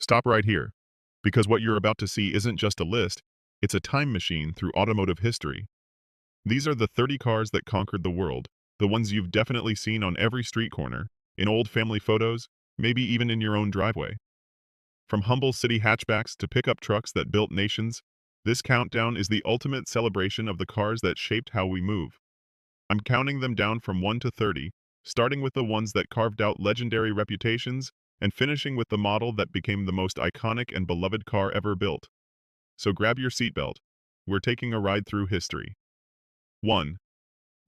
Stop right here, because what you're about to see isn't just a list, it's a time machine through automotive history. These are the 30 cars that conquered the world, the ones you've definitely seen on every street corner, in old family photos, maybe even in your own driveway. From humble city hatchbacks to pickup trucks that built nations, this countdown is the ultimate celebration of the cars that shaped how we move. I'm counting them down from 1 to 30, starting with the ones that carved out legendary reputations and finishing with the model that became the most iconic and beloved car ever built. So grab your seatbelt. We're taking a ride through history. 1.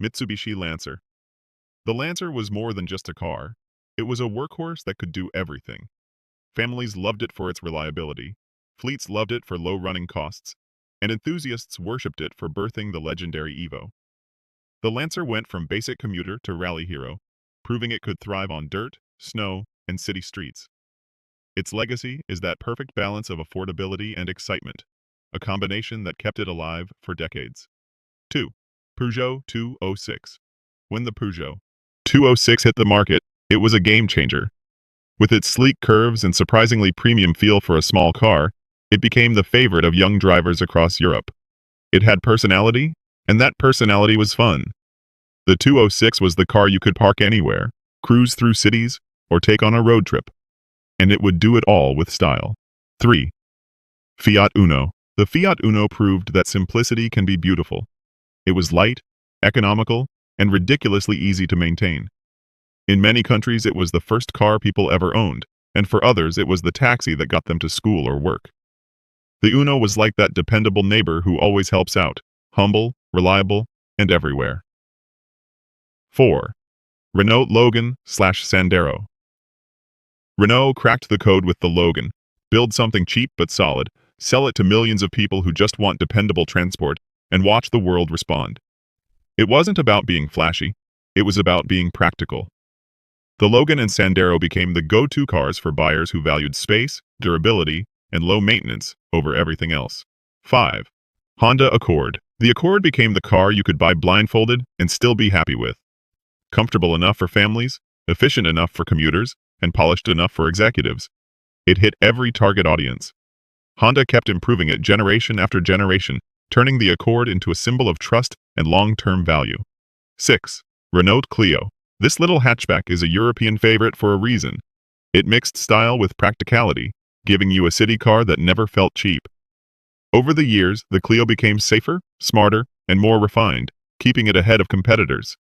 Mitsubishi Lancer. The Lancer was more than just a car. It was a workhorse that could do everything. Families loved it for its reliability, fleets loved it for low running costs, and enthusiasts worshipped it for birthing the legendary Evo. The Lancer went from basic commuter to rally hero, proving it could thrive on dirt, snow, and city streets. Its legacy is that perfect balance of affordability and excitement, a combination that kept it alive for decades. 2. Peugeot 206. When the Peugeot 206 hit the market, it was a game changer. With its sleek curves and surprisingly premium feel for a small car, it became the favorite of young drivers across Europe. It had personality, and that personality was fun. The 206 was the car you could park anywhere, cruise through cities, or take on a road trip. And it would do it all with style. 3. Fiat Uno. The Fiat Uno proved that simplicity can be beautiful. It was light, economical, and ridiculously easy to maintain. In many countries, it was the first car people ever owned, and for others, it was the taxi that got them to school or work. The Uno was like that dependable neighbor who always helps out, humble, reliable, and everywhere. 4. Renault Logan/Sandero. Renault cracked the code with the Logan. Build something cheap but solid, sell it to millions of people who just want dependable transport, and watch the world respond. It wasn't about being flashy, it was about being practical. The Logan and Sandero became the go-to cars for buyers who valued space, durability, and low maintenance over everything else. 5. Honda Accord. The Accord became the car you could buy blindfolded and still be happy with. Comfortable enough for families, efficient enough for commuters, and polished enough for executives. It hit every target audience. Honda kept improving it generation after generation, turning the Accord into a symbol of trust and long-term value. 6. Renault Clio. This little hatchback is a European favorite for a reason. It mixed style with practicality, giving you a city car that never felt cheap. Over the years, the Clio became safer, smarter, and more refined, keeping it ahead of competitors.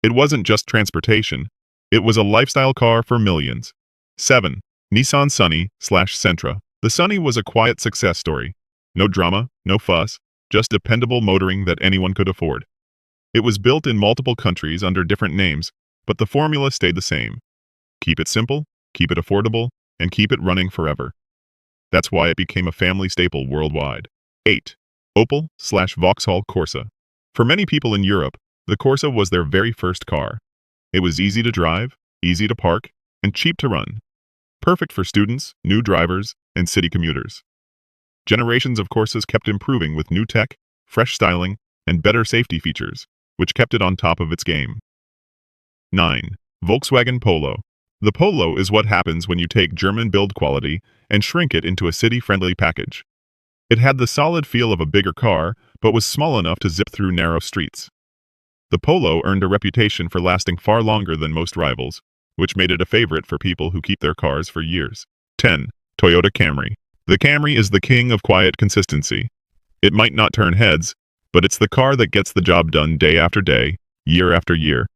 It wasn't just transportation, it was a lifestyle car for millions. 7. Nissan Sunny/Sentra. The Sunny was a quiet success story. No drama, no fuss, just dependable motoring that anyone could afford. It was built in multiple countries under different names, but the formula stayed the same. Keep it simple, keep it affordable, and keep it running forever. That's why it became a family staple worldwide. 8. Opel/Vauxhall Corsa. For many people in Europe, the Corsa was their very first car. It was easy to drive, easy to park, and cheap to run. Perfect for students, new drivers, and city commuters. Generations of Corsas kept improving with new tech, fresh styling, and better safety features, which kept it on top of its game. 9. Volkswagen Polo. The Polo is what happens when you take German build quality and shrink it into a city-friendly package. It had the solid feel of a bigger car, but was small enough to zip through narrow streets. The Polo earned a reputation for lasting far longer than most rivals, which made it a favorite for people who keep their cars for years. 10. Toyota Camry. The Camry is the king of quiet consistency. It might not turn heads, but it's the car that gets the job done day after day, year after year.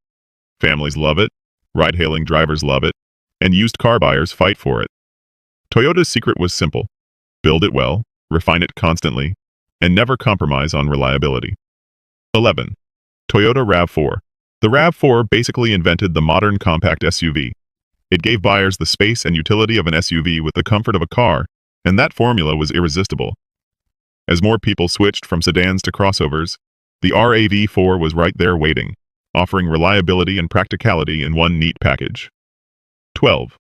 Families love it, ride-hailing drivers love it, and used car buyers fight for it. Toyota's secret was simple. Build it well, refine it constantly, and never compromise on reliability. 11. Toyota RAV4. The RAV4 basically invented the modern compact SUV. It gave buyers the space and utility of an SUV with the comfort of a car, and that formula was irresistible. As more people switched from sedans to crossovers, the RAV4 was right there waiting, offering reliability and practicality in one neat package. 12.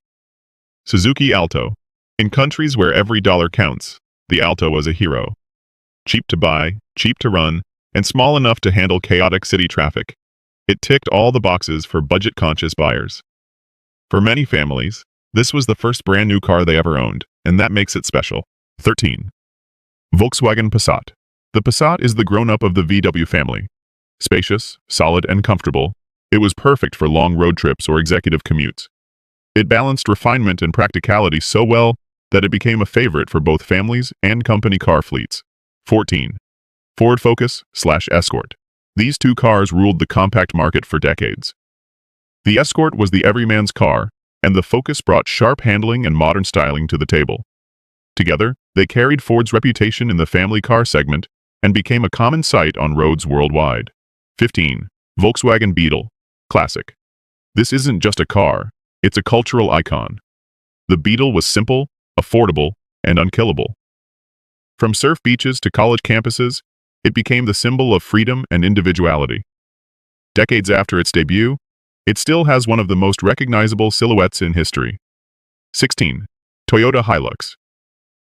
Suzuki Alto. In countries where every dollar counts, the Alto was a hero. Cheap to buy, cheap to run, and small enough to handle chaotic city traffic. It ticked all the boxes for budget-conscious buyers. For many families, this was the first brand new car they ever owned. and that makes it special. 13. Volkswagen Passat. The Passat is the grown-up of the VW family. Spacious, solid, and comfortable, it was perfect for long road trips or executive commutes. It balanced refinement and practicality so well that it became a favorite for both families and company car fleets. 14. Ford Focus/Escort. These two cars ruled the compact market for decades. The Escort was the everyman's car, and the Focus brought sharp handling and modern styling to the table. Together, they carried Ford's reputation in the family car segment and became a common sight on roads worldwide. 15. Volkswagen Beetle. Classic. This isn't just a car, it's a cultural icon. The Beetle was simple, affordable, and unkillable. From surf beaches to college campuses, it became the symbol of freedom and individuality. Decades after its debut, it still has one of the most recognizable silhouettes in history. 16. Toyota Hilux.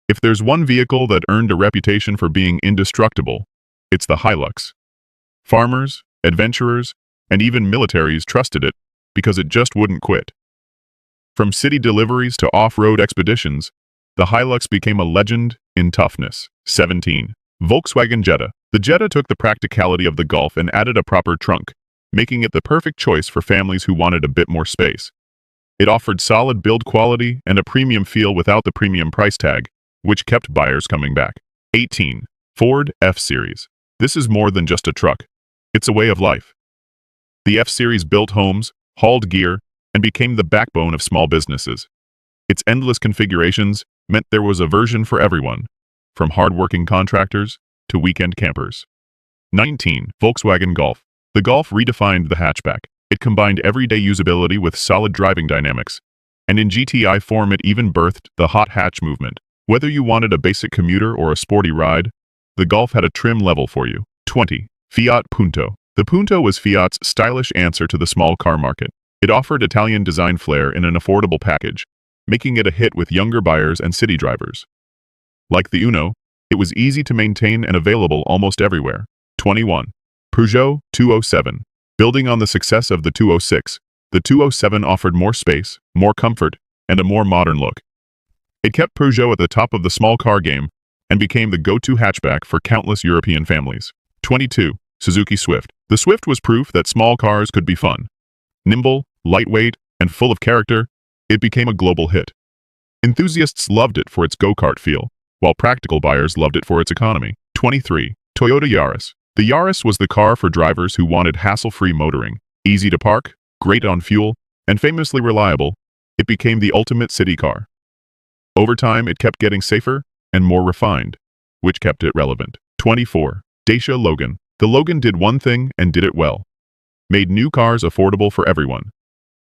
If there's one vehicle that earned a reputation for being indestructible, it's the Hilux. Farmers, adventurers, and even militaries trusted it because it just wouldn't quit. From city deliveries to off-road expeditions, the Hilux became a legend in toughness. 17. Volkswagen Jetta. The Jetta took the practicality of the Golf and added a proper trunk, making it the perfect choice for families who wanted a bit more space. It offered solid build quality and a premium feel without the premium price tag, which kept buyers coming back. 18. Ford F-Series. This is more than just a truck. It's a way of life. The F-Series built homes, hauled gear, and became the backbone of small businesses. Its endless configurations meant there was a version for everyone, from hard-working contractors to weekend campers. 19. Volkswagen Golf. The Golf redefined the hatchback. It combined everyday usability with solid driving dynamics, and in GTI form it even birthed the hot hatch movement. Whether you wanted a basic commuter or a sporty ride, the Golf had a trim level for you. 20. Fiat Punto. The Punto was Fiat's stylish answer to the small car market. It offered Italian design flair in an affordable package, making it a hit with younger buyers and city drivers. Like the Uno, it was easy to maintain and available almost everywhere. 21. Peugeot 207. Building on the success of the 206, the 207 offered more space, more comfort, and a more modern look. It kept Peugeot at the top of the small car game and became the go-to hatchback for countless European families. 22. Suzuki Swift. The Swift was proof that small cars could be fun. Nimble, lightweight, and full of character, it became a global hit. Enthusiasts loved it for its go-kart feel, while practical buyers loved it for its economy. 23. Toyota Yaris. The Yaris was the car for drivers who wanted hassle-free motoring. Easy to park, great on fuel, and famously reliable, it became the ultimate city car. Over time, it kept getting safer and more refined, which kept it relevant. 24. Dacia Logan. The Logan did one thing and did it well. Made new cars affordable for everyone.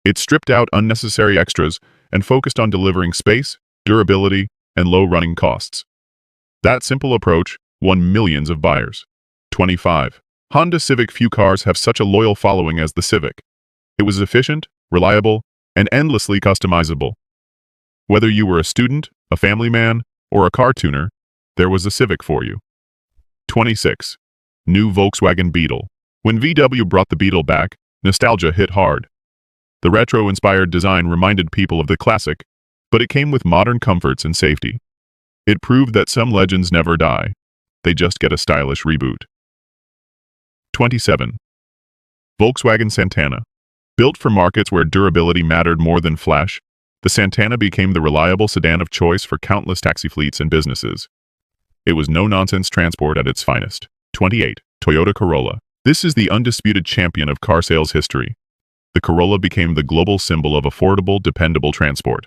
It stripped out unnecessary extras and focused on delivering space, durability, and low running costs. That simple approach won millions of buyers. 25. Honda Civic. Few cars have such a loyal following as the Civic. It was efficient, reliable, and endlessly customizable. Whether you were a student, a family man, or a car tuner, there was a Civic for you. 26. New Volkswagen Beetle. When VW brought the Beetle back, nostalgia hit hard. The retro-inspired design reminded people of the classic, but it came with modern comforts and safety. It proved that some legends never die. They just get a stylish reboot. 27. Volkswagen Santana. Built for markets where durability mattered more than flash, the Santana became the reliable sedan of choice for countless taxi fleets and businesses. It was no-nonsense transport at its finest. 28. Toyota Corolla. This is the undisputed champion of car sales history. The Corolla became the global symbol of affordable, dependable transport.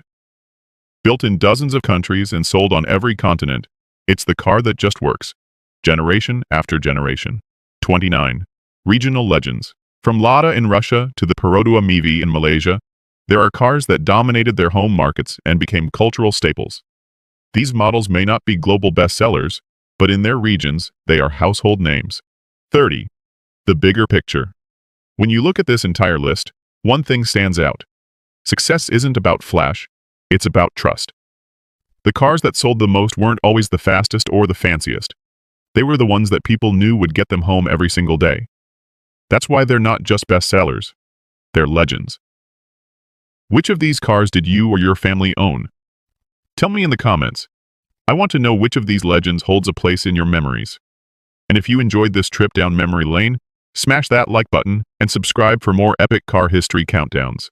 Built in dozens of countries and sold on every continent, it's the car that just works, generation after generation. 29. Regional legends. From Lada in Russia to the Perodua Mevi in Malaysia, there are cars that dominated their home markets and became cultural staples. These models may not be global bestsellers, but in their regions, they are household names. 30. The bigger picture. When you look at this entire list, one thing stands out. Success isn't about flash, it's about trust. The cars that sold the most weren't always the fastest or the fanciest. They were the ones that people knew would get them home every single day. That's why they're not just bestsellers, they're legends. Which of these cars did you or your family own? Tell me in the comments. I want to know which of these legends holds a place in your memories. And if you enjoyed this trip down memory lane, smash that like button and subscribe for more epic car history countdowns.